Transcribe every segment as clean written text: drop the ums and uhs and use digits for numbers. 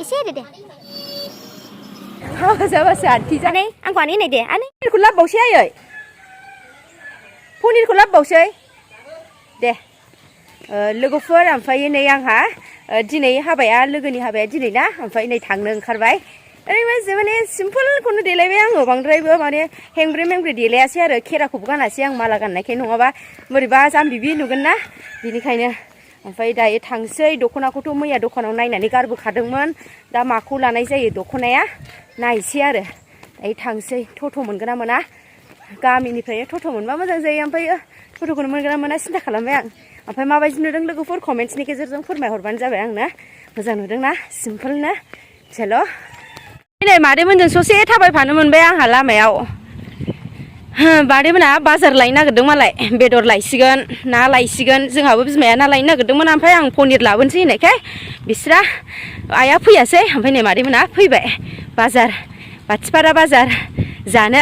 एसे दे हाबा जाबासो आन्थि जानाय आंखौ आनै नै दे आनै पनिरखौ लाबबावसै आयै पनिरखौ लाबबावसै दे लोगोफोर ओमफ्राय नै आंहा दिनै हाबाया लोगोनि हाबाया दिनै ना ओमफ्राय नै थांनो ओंखारबाय ओरैबायदि माने सिम्पोलखौनो देलायबाय आङो बांद्रायबो माने हेंब्रे मेंब्रे देलायासै आरो खेराखौबो गानासै आं माला गाननायखाय नङाबा बोरैबा जाम्बिबि नुगोन ना बिनिखायनो ओमफ्राय दायो थांसै दख'नाखौथ' मैया दखानाव नायनानै गारबोखादोंमोन दा माखौ लानाय जायो दख'नाया नायसै आरो दायो थांसै टट' मोनगोन ना मोना गामिनिफ्रायनो टट' मोनबा मोजां जायो ओमफ्राय टट'खौनो मोनगोन ना मोना सिन्था खालामबाय आं ओमफ्राय माबायदि नुदों लोगोफोर कमेन्ट्सनि गेजेरजों फोरमायहरबानो जाबाय आंनो मोजां नुदोंना सिम्पोलनो चेल' दिनै मादैमोनजों ससे थाबायफानो मोनबाय आंहा लामायाव मादैमोना बाजार लायनो नागिरदों मालाय बेदर लायसिगोन ना लायसिगोन जोंहाबो बिमाया ना लायनो नागिरदोंमोन ओमफ्राय आं पनिर लाबोनोसै होननायखाय बिस्रा आइया फैयासै ओमफ्राय नै मादैमोना फैबाय बाजार बाथिपारा बाजार जानो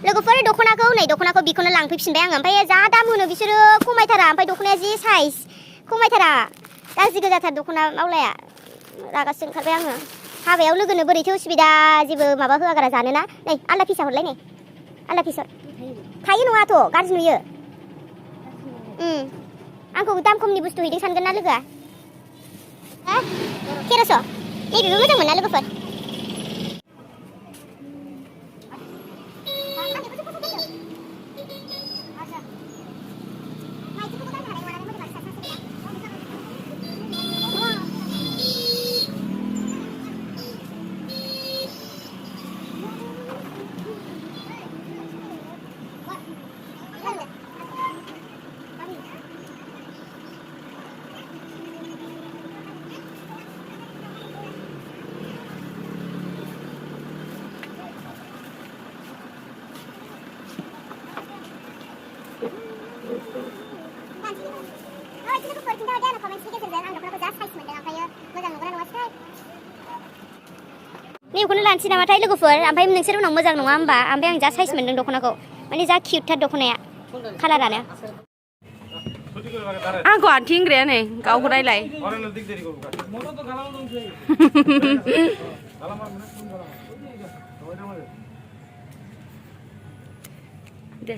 लोगोफोर दख'नाखौ बेखौनो लांफैफिनबाय आङो ओमफ्राय जा दाम होनो बिसोरो खमायथारा ओमफ्राय दख'नाया जि साइज खमायथारा गाज्रि गोजाथार दख'ना मावलाया रागासो ओंखारबाय आङो हाबायाव लोगोनो बोरैथो उसुबिदा जेबो माबा होआगारा जानोना नै आलदा फिसा हरलाय नै आलदा फिसा थायो नङाथ' गाज्रि नुयो आंखौ दाम खमनि बुस्थु हैदों सानगोन ना लोगोआ 1300 नैबेबो मोजां मोना लोगोफोर नैखौनो लानोसै नामाथाय लोगोफोर ओमफ्राय नोंसोर उनाव मोजां नङा होमबा ओमफ्राय आं जा साइज मोनदों दख'नाखौ माने जा किउटथार दख'नाया कालारानो आंखौ आन्थि इंग्राया नै गावखौ नायलाय दे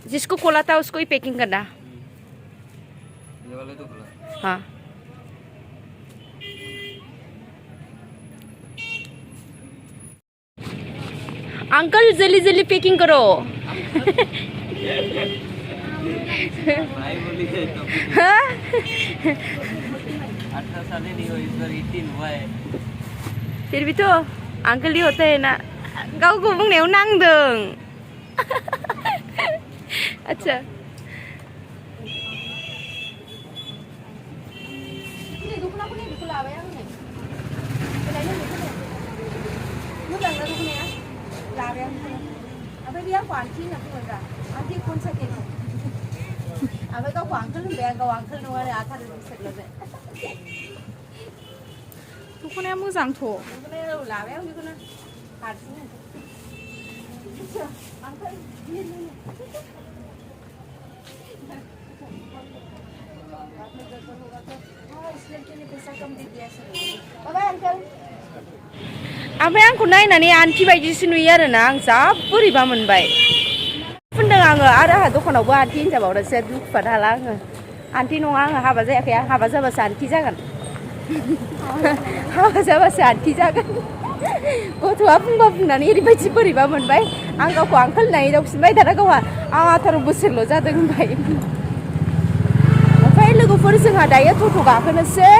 जिसको खोला था उसको ही पैकिंग करना हाँ अंकल जल्दी जल्दी पैकिंग करो फिर भी तो अंकल ही होता है ना गाँव को बुंनायाव नांदों अच्छा ओमफ्राय बेयाव आन्थि होनना बुङोब्रा आन्थि कौन सा केक ओमफ्राय गावखौ आंकोल होनबाय आं गाव आंकोल नङा आरो आथार बोसोरल'सो दख'नाया मोजांथ' दख'नाया लाबाय आं बेखौनो हारसिं आंकोल ओमफ्राय आंखौ नायनानै आन्थि बायदिसो नुयो आरोना आं जा बोरैबा मोनबाय फुनदों आङो आरो आंहा दखानावबो आन्थि हिनजाबावदोंसो दुखुफाद हाला आङो आन्थि नङा आङो हाबा जायाखै आं हाबा जाबासो आन्थि जागोन हाबा जाबासो आन्थि जागोन गथ'आ बुंनानै ओरैबायदि बोरैबा मोनबाय आं गावखौ आंकोल होननानै दावफिनबाय दाना गावहा 18 बोसोरल' जादों होनबाय ओमफ्राय लोगोफोर जोंहा दायो टट' गाखोनोसै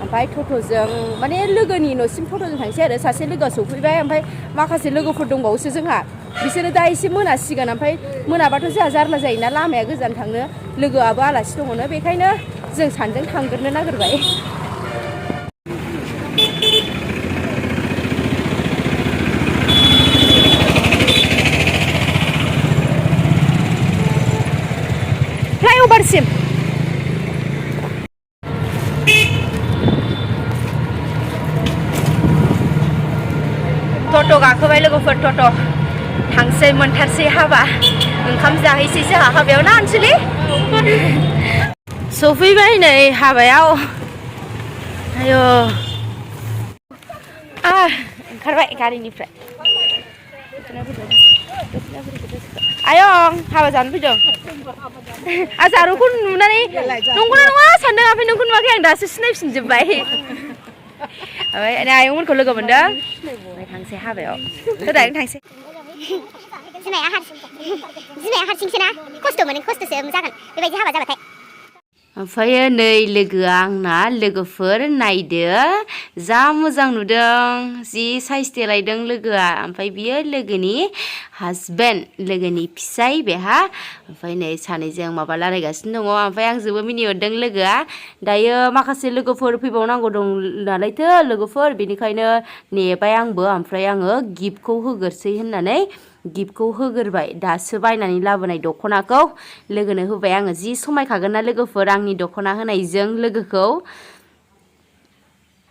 ओमफ्राय टट'जों माने लोगोनि न'सिम टट'जों थांसै आरो सासे लोगोआ सौफैबाय ओमफ्राय माखासे लोगोफोर दंबावोसो जोंहा बिसोरो दा एसे मोनासिगोन ओमफ्राय मोनाबाथ' जोंहा जारला जायोना लामाया गोजान थांनो लोगोआबो आलासि दङनो बेखायनो जों सानैजों थांग्रोनो नागिरबाय फ्लाइअभारसिम टट' गाखोबाय लोगोफोर टट' थांसै मोनथारसै हाबा ओंखाम जाहैसै जोंहा हाबायाव ना आनसुलि सफैबाय नै हाबायाव Ayo. Oंखारबाय गारिनिफ्राय. Ayong, hawa जानो फैदों. Azaruखौ नुनानै नंगौना नङा सानदों ओमफ्राय नोंखौ नुवाखै आं दासो सिनायफिनजोब्बाय. ओमफ्राय आयंमोनखौ लोगो मोनदों. ओमफ्राय थांसै हाबायाव. दाइरेक्ट थांसै. बिमाया हारसिंसोना खस्थ' मोनो खस्थ'सो जागोन बेबायदि हाबा जाबाथाय. ओमफ्राय नै लोगोआ आंना लोगोफोर नायदो जा मोजां नुदों जि साइज देलायदों लोगोआ ओमफ्राय बियो लोगोनि हासबेन्ड लोगोनि फिसाय बेहा ओमफ्राय नै सानैजों माबा रायलायगासिनो दङ ओमफ्राय आंजोंबो मिनिहरदों लोगोआ दायो माखासे लोगोफोर फैबावनांगौ दं नालायथो लोगोफोर बेनिखायनो नेबाय आंबो ओमफ्राय आङो गिफ्टखौ होगोरसै होननानै गिफ्टखौ होगोरबाय दासो बायनानै लाबोनाय दख'नाखौ लोगोनो होबाय आङो जि समायखागोन ना लोगोफोर आंनि दख'ना होनायजों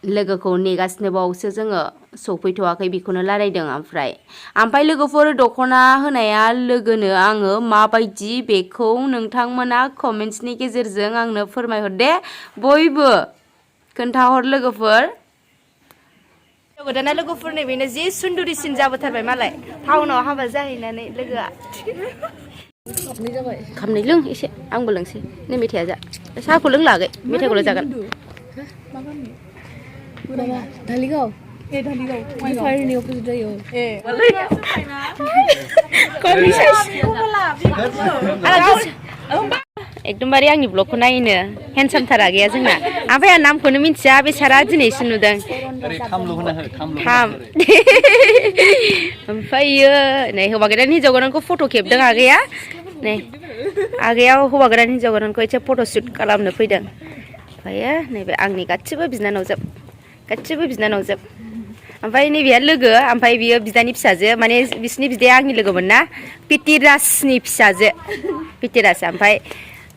लोगोखौ नेगासिनो बावसो जोङो सफैथ'वाखै बेखौनो रायलायदों ओमफ्राय लोगोफोर दख'ना होनाया लोगोनो आङो माबायदि बेखौ नोंथांमोना कमेन्ट्सनि गेजेरजों आंनो फोरमायहरदे बयबो खोन्थाहर लोगोफोर गोदाना लोगोफोरनि बेनो जि सुन्दुरिसिन जाबोथारबाय मालाय टाउनाव हाबा जाहैनानै लोगोआ खामनै लों एसे आंबो लोंसै नै मेथाइया जा साहाखौ लोंलागै मेथाइखौल' जागोन धालिगाव फायरनि अपोजिट जायो एकदमबारे आंनि ब्लगखौ नायनो हेन्डसामथार आगैया जोंना ओमफ्राय आं नामखौनो मिन्थिया बेसारा दिनैसो नुदों ओमफ्रायो नै हौवा गोदान हिन्जाव गोदानखौ फट' खेबदों आगैया नै आगैया हौवा गोदान हिन्जाव गोदानखौ एसे फट' शुट खालामनो फैदों ओमफ्रायो नैबे आंनि गासिबो बिनानावजोब ओमफ्राय नैबेया लोगो ओमफ्राय बियो बिदानि फिसाजो माने बिसिनि बिदाया आंनि लोगोमोन ना पिटिराजनि फिसाजो पिटिराज ओमफ्राय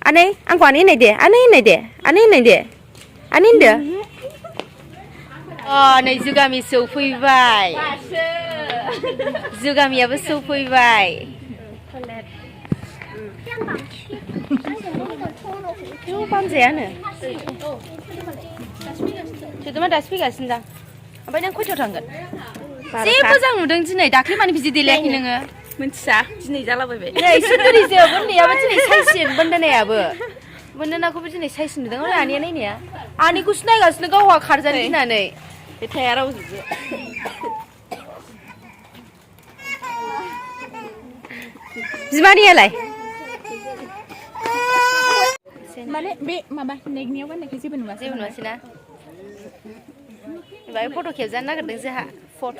आनै आंखौ आनै होननाय दे आनै होनदो नै जुगामि सौफैबाय जुगामियाबो सौफैबाय बामजायानो सोदोमा दासो फैगासिनो दां ओमफ्राय नों खयथायाव थांगोन जे मोजां नुदों दिनै दाख्लै मानो बिदि देलायाखै नोङो मिन्थिया दिनै जालाबायबाय नै सुन्दुरिजों बोन्दैयाबो दिनै साइजसिन बोन्दोनाखौबो दिनै साइजसिन नुदों ओरै आनैया नायनाया आनैखौसो नायगासिनो गावहा खारजानो गिनानै बे थाया रावजोबो बिमानियालाय माने बे माबा नेगनियाव गाननायखौ जेबो नुवासै ना बाय फट' खेबजानो नागिरदों जोंहा फट'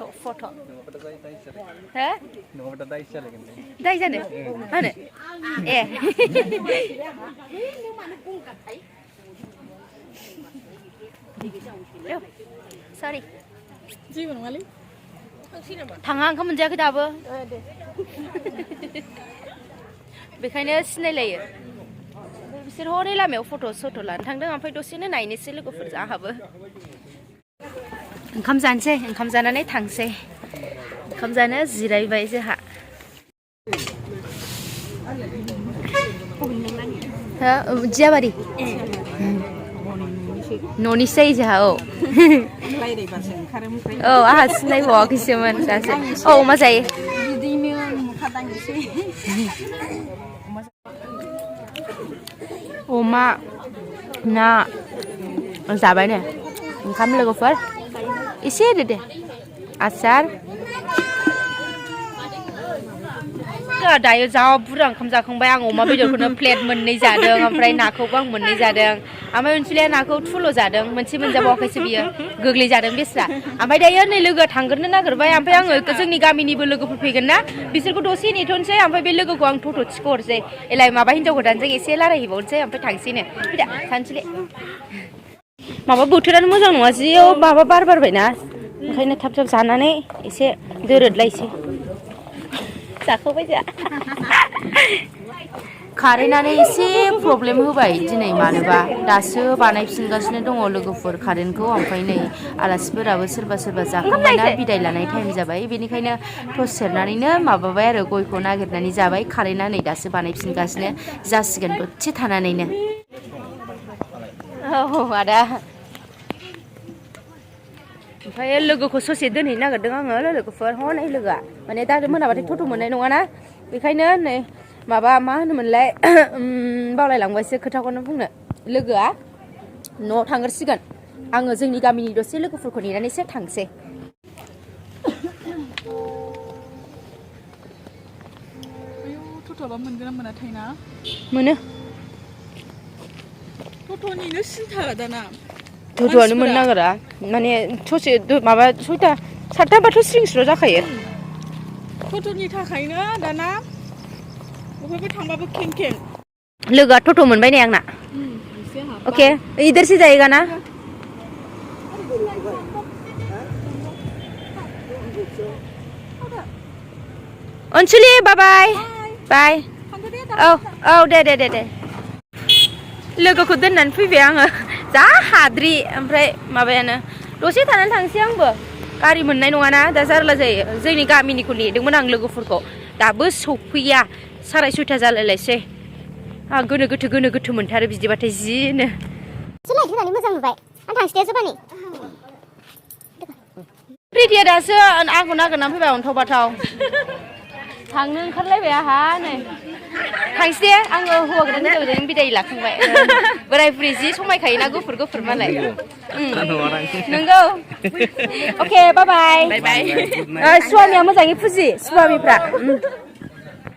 हो दाय जानो मानो ए सरि जेबो नङालै थाङा ओंखाम मोनजायाखै दाबो बेखायनो सिनायलायो बिसोर हरै लामायाव फट' लानो थांदों ओमफ्राय दसेनो नायनोसै लोगोफोरजों आंहाबो ओंखाम जानोसै ओंखाम जानानै थांसै ओंखाम जानो जिरायबाय जोंहा जियाबारि न'निसो जायो जोंहा औ आंहा सिनायबावाखैसोमोन दासो औ अमा जायो अमा ना जाबाय ने ओंखाम लोगोफोर एसे होदो दे आसार दायो जा बुरजा ओंखाम जाखांबाय आं अमा बेदरखौनो प्लेट मोननै जादों ओमफ्राय नाखौबो आं मोननै जादों ओमफ्राय अनसुलिया नाखौ थुल' जादों मोनसे मोनजाबावाखैसो बियो गोग्लैजादों बेस्रा ओमफ्राय दायो नै लोगोआ थांग्रोनो नागिरबाय ओमफ्राय आङो जोंनि गामिनिबो लोगोफोर फैगोन ना बिसोरखौ दसे नेथ'नोसै ओमफ्राय बे लोगोखौ आं थट' थिखोहरसै एलाय माबा हिन्जाव गोदानजों एसे रायलायहैबावनोसै ओमफ्राय थांसैनो फैदा सानसुलि माबा बोथोरानो मोजां नङा जियाव माबा बार बारबायना ओंखायनो थाब थाब जानानै एसे दोरोदलायसै जाखांबाय जोंहा कारेन्टआनो एसे प्रब्लेम होबाय दिनै मानोबा दासो बानायफिनगासिनो दङ लोगोफोर कारेन्टखौ ओमफ्राय नै आलासिफोराबो सोरबा जाखांबायना बिदाय लानाय टाइम जाबाय बेनिखायनो टर्च सेरनानैनो माबाबाय आरो गयखौ नागिरनानै जाबाय कारेन्टआ नै दासो बानायफिनगासिनो जासिगोन दसे थानानैनो औ आदा ओमफ्राय लोगोखौ ससे दोनहैनो नागिरदों आङो लोगोफोर हनै लोगोआ माने दा मोनाबाथाय टट' मोननाय नङाना बेखायनो नै माबा मा होनोमोनलाय बावलायलांबायसो खोथाखौनो बुंनो लोगोआ न'आव थांग्रोसिगोन आङो जोंनि गामिनि दसे लोगोफोरखौ नेनानैसो थांसै टट'बा मोनगोन ना मोनाथाय ना मोनो टट'निनो सिन्था दाना टट'आनो मोननो नागिरा माने ससे माबा 6टा 7टाबाथ' स्रिं स्र' जाखायो टट'नि थाखायनो दाना बबेबा थांबाबो खें खें लोगोआ टट' मोनबाय नै आंना ओके इधर से जाएगा ना अनसुलि बाय बाय औ दे लोगोखौ दोननानै फैबाय आङो जा हाद्रि ओमफ्राय माबायानो दसे थानानै थांसै आंबो गारि मोननाय नङाना दा जारला जायो जोंनि गामिनिखौ नेदोंमोन आं लोगोफोरखौ दाबो सौफैया 6:30 जालायलायसै आं गोनो गोथो मोनथारो बिदिबाथाय जिनो लाइट होनानै मोजां नुबाय आं थांसै जबानि प्रिटिया दासो आंखौ नागिरनानै फैबाय अन्थाव बाथाव थांनो ओंखारलायबाय आहा नै थांसै दे आङो हौवा गोदान हिनजावजों बिदाय लाखांबाय बोराय बुरै जि समायखायोना गुफुर मालाय नंगौ अके बाय बाय स्वामिया मोजाङै फुजि स्वामिफ्रा